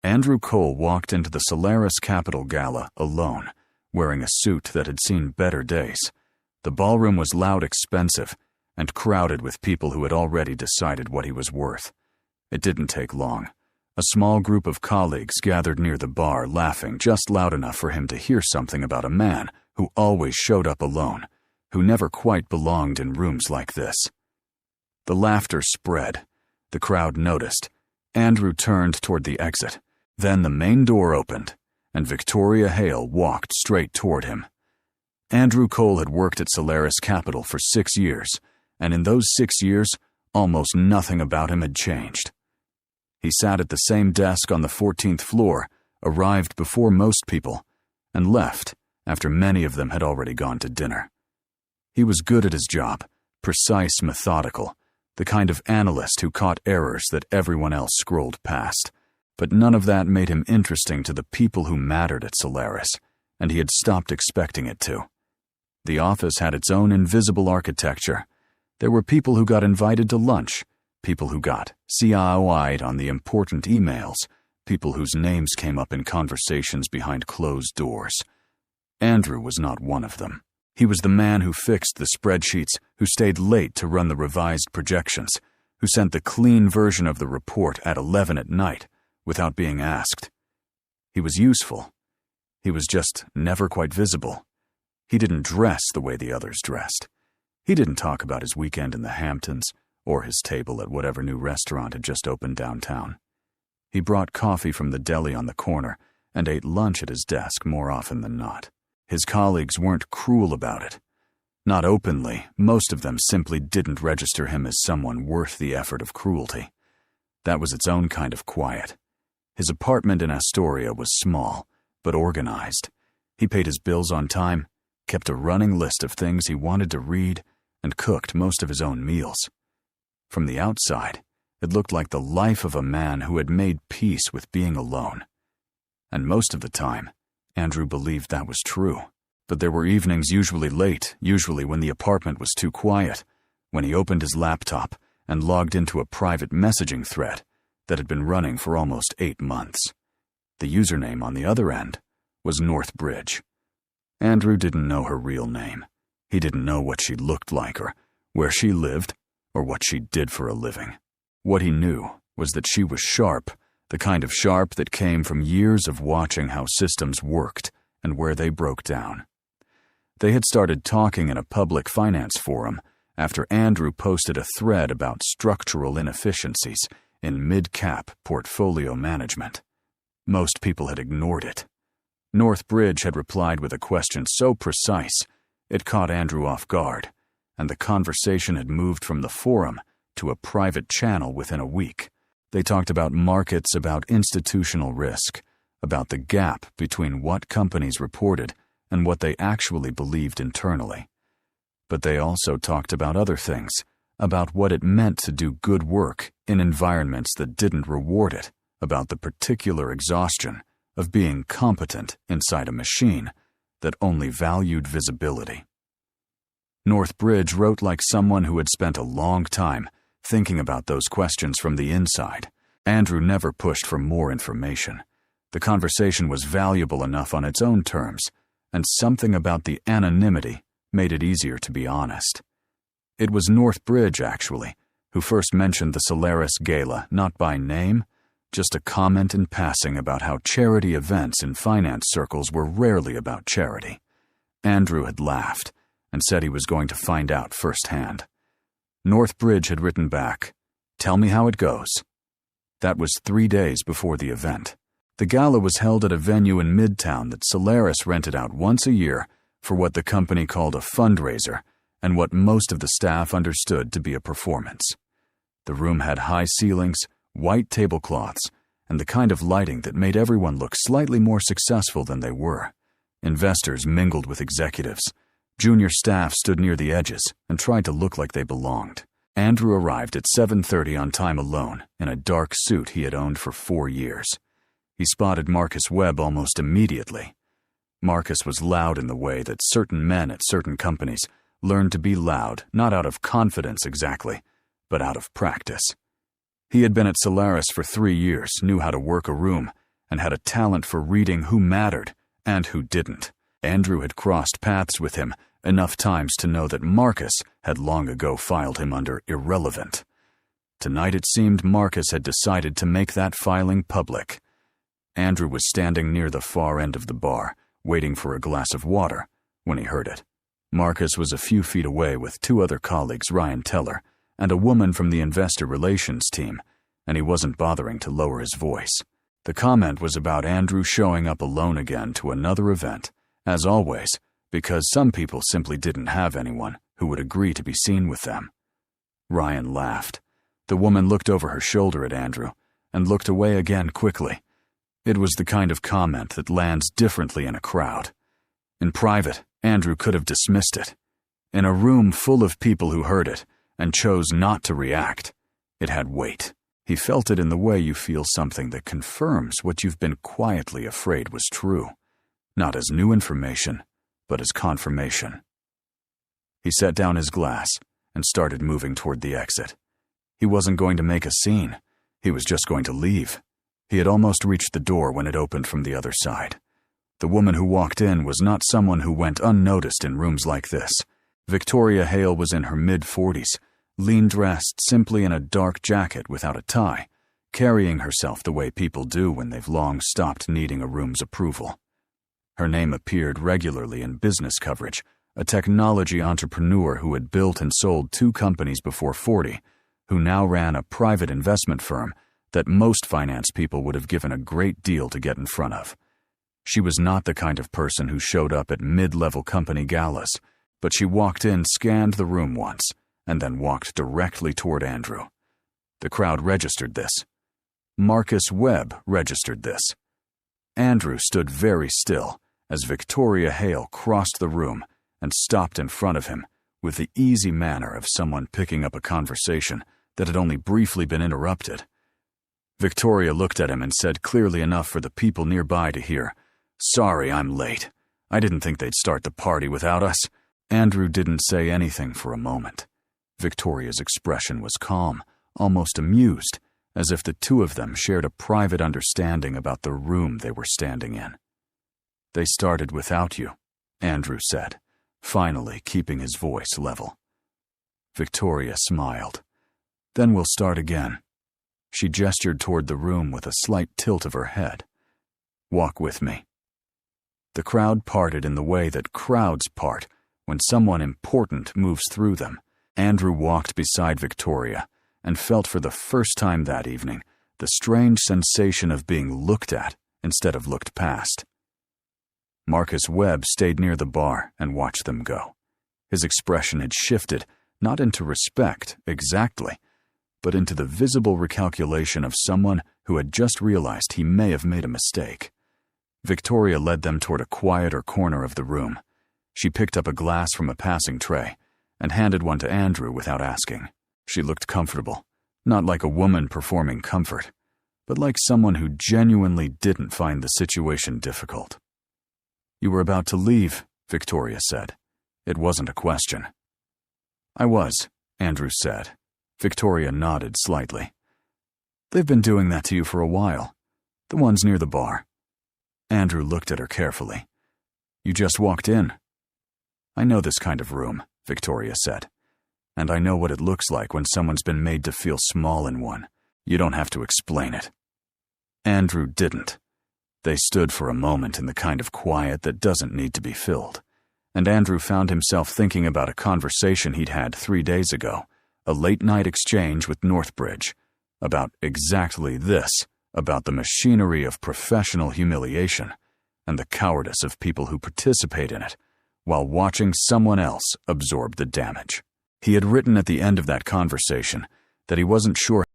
Andrew Cole walked into the Solaris Capitol Gala alone, wearing a suit that had seen better days. The ballroom was loud, expensive, and crowded with people who had already decided what he was worth. It didn't take long. A small group of colleagues gathered near the bar, laughing just loud enough for him to hear something about a man who always showed up alone, who never quite belonged in rooms like this. The laughter spread. The crowd noticed. Andrew turned toward the exit. Then the main door opened, and Victoria Hale walked straight toward him. Andrew Cole had worked at Solaris Capital for 6 years, and in those 6 years, almost nothing about him had changed. He sat at the same desk on the 14th floor, arrived before most people, and left after many of them had already gone to dinner. He was good at his job, precise, methodical, the kind of analyst who caught errors that everyone else scrolled past. But none of that made him interesting to the people who mattered at Solaris, and he had stopped expecting it to. The office had its own invisible architecture. There were people who got invited to lunch, people who got CIO'd on the important emails, people whose names came up in conversations behind closed doors. Andrew was not one of them. He was the man who fixed the spreadsheets, who stayed late to run the revised projections, who sent the clean version of the report at 11 at night, without being asked. He was useful. He was just never quite visible. He didn't dress the way the others dressed. He didn't talk about his weekend in the Hamptons or his table at whatever new restaurant had just opened downtown. He brought coffee from the deli on the corner and ate lunch at his desk more often than not. His colleagues weren't cruel about it. Not openly, most of them simply didn't register him as someone worth the effort of cruelty. That was its own kind of quiet. His apartment in Astoria was small, but organized. He paid his bills on time, kept a running list of things he wanted to read, and cooked most of his own meals. From the outside, it looked like the life of a man who had made peace with being alone. And most of the time, Andrew believed that was true. But there were evenings usually late, usually when the apartment was too quiet, when he opened his laptop and logged into a private messaging thread that had been running for almost 8 months. The username on the other end was Northbridge. Andrew didn't know her real name. He didn't know what she looked like or where she lived or what she did for a living. What he knew was that she was sharp, the kind of sharp that came from years of watching how systems worked and where they broke down. They had started talking in a public finance forum after Andrew posted a thread about structural inefficiencies in mid-cap portfolio management. Most people had ignored it. Northbridge had replied with a question so precise it caught Andrew off guard, and the conversation had moved from the forum to a private channel within a week. They talked about markets, about institutional risk, about the gap between what companies reported and what they actually believed internally. But they also talked about other things, about what it meant to do good work in environments that didn't reward it, about the particular exhaustion of being competent inside a machine that only valued visibility. Northbridge wrote like someone who had spent a long time thinking about those questions from the inside. Andrew never pushed for more information. The conversation was valuable enough on its own terms, and something about the anonymity made it easier to be honest. It was Northbridge, actually, who first mentioned the Solaris Gala, not by name, just a comment in passing about how charity events in finance circles were rarely about charity. Andrew had laughed and said he was going to find out firsthand. Northbridge had written back, "Tell me how it goes." That was 3 days before the event. The gala was held at a venue in Midtown that Solaris rented out once a year for what the company called a fundraiser and what most of the staff understood to be a performance. The room had high ceilings, white tablecloths, and the kind of lighting that made everyone look slightly more successful than they were. Investors mingled with executives. Junior staff stood near the edges and tried to look like they belonged. Andrew arrived at 7:30 on time alone, in a dark suit he had owned for 4 years. He spotted Marcus Webb almost immediately. Marcus was loud in the way that certain men at certain companies learned to be loud, not out of confidence exactly, but out of practice. He had been at Solaris for 3 years, knew how to work a room, and had a talent for reading who mattered and who didn't. Andrew had crossed paths with him enough times to know that Marcus had long ago filed him under irrelevant. Tonight it seemed Marcus had decided to make that filing public. Andrew was standing near the far end of the bar, waiting for a glass of water, when he heard it. Marcus was a few feet away with two other colleagues, Ryan Teller, and a woman from the investor relations team, and he wasn't bothering to lower his voice. The comment was about Andrew showing up alone again to another event, as always, because some people simply didn't have anyone who would agree to be seen with them. Ryan laughed. The woman looked over her shoulder at Andrew and looked away again quickly. It was the kind of comment that lands differently in a crowd. In private, Andrew could have dismissed it. In a room full of people who heard it and chose not to react, it had weight. He felt it in the way you feel something that confirms what you've been quietly afraid was true, not as new information, but as confirmation. He set down his glass and started moving toward the exit. He wasn't going to make a scene. He was just going to leave. He had almost reached the door when it opened from the other side. The woman who walked in was not someone who went unnoticed in rooms like this. Victoria Hale was in her mid-40s, lean-dressed simply in a dark jacket without a tie, carrying herself the way people do when they've long stopped needing a room's approval. Her name appeared regularly in business coverage, a technology entrepreneur who had built and sold 2 companies before 40, who now ran a private investment firm that most finance people would have given a great deal to get in front of. She was not the kind of person who showed up at mid-level company galas, but she walked in, scanned the room once, and then walked directly toward Andrew. The crowd registered this. Marcus Webb registered this. Andrew stood very still as Victoria Hale crossed the room and stopped in front of him with the easy manner of someone picking up a conversation that had only briefly been interrupted. Victoria looked at him and said clearly enough for the people nearby to hear, "Sorry, I'm late. I didn't think they'd start the party without us." Andrew didn't say anything for a moment. Victoria's expression was calm, almost amused, as if the two of them shared a private understanding about the room they were standing in. "They started without you," Andrew said, finally keeping his voice level. Victoria smiled. "Then we'll start again." She gestured toward the room with a slight tilt of her head. "Walk with me." The crowd parted in the way that crowds part when someone important moves through them. Andrew walked beside Victoria and felt for the first time that evening the strange sensation of being looked at instead of looked past. Marcus Webb stayed near the bar and watched them go. His expression had shifted, not into respect, exactly, but into the visible recalculation of someone who had just realized he may have made a mistake. Victoria led them toward a quieter corner of the room. She picked up a glass from a passing tray and handed one to Andrew without asking. She looked comfortable, not like a woman performing comfort, but like someone who genuinely didn't find the situation difficult. "You were about to leave," Victoria said. It wasn't a question. "I was," Andrew said. Victoria nodded slightly. "They've been doing that to you for a while. The ones near the bar." Andrew looked at her carefully. "You just walked in." "I know this kind of room," Victoria said. "And I know what it looks like when someone's been made to feel small in one. You don't have to explain it." Andrew didn't. They stood for a moment in the kind of quiet that doesn't need to be filled, and Andrew found himself thinking about a conversation he'd had 3 days ago, a late-night exchange with Northbridge, about exactly this, about the machinery of professional humiliation and the cowardice of people who participate in it, while watching someone else absorb the damage. He had written at the end of that conversation that he wasn't sure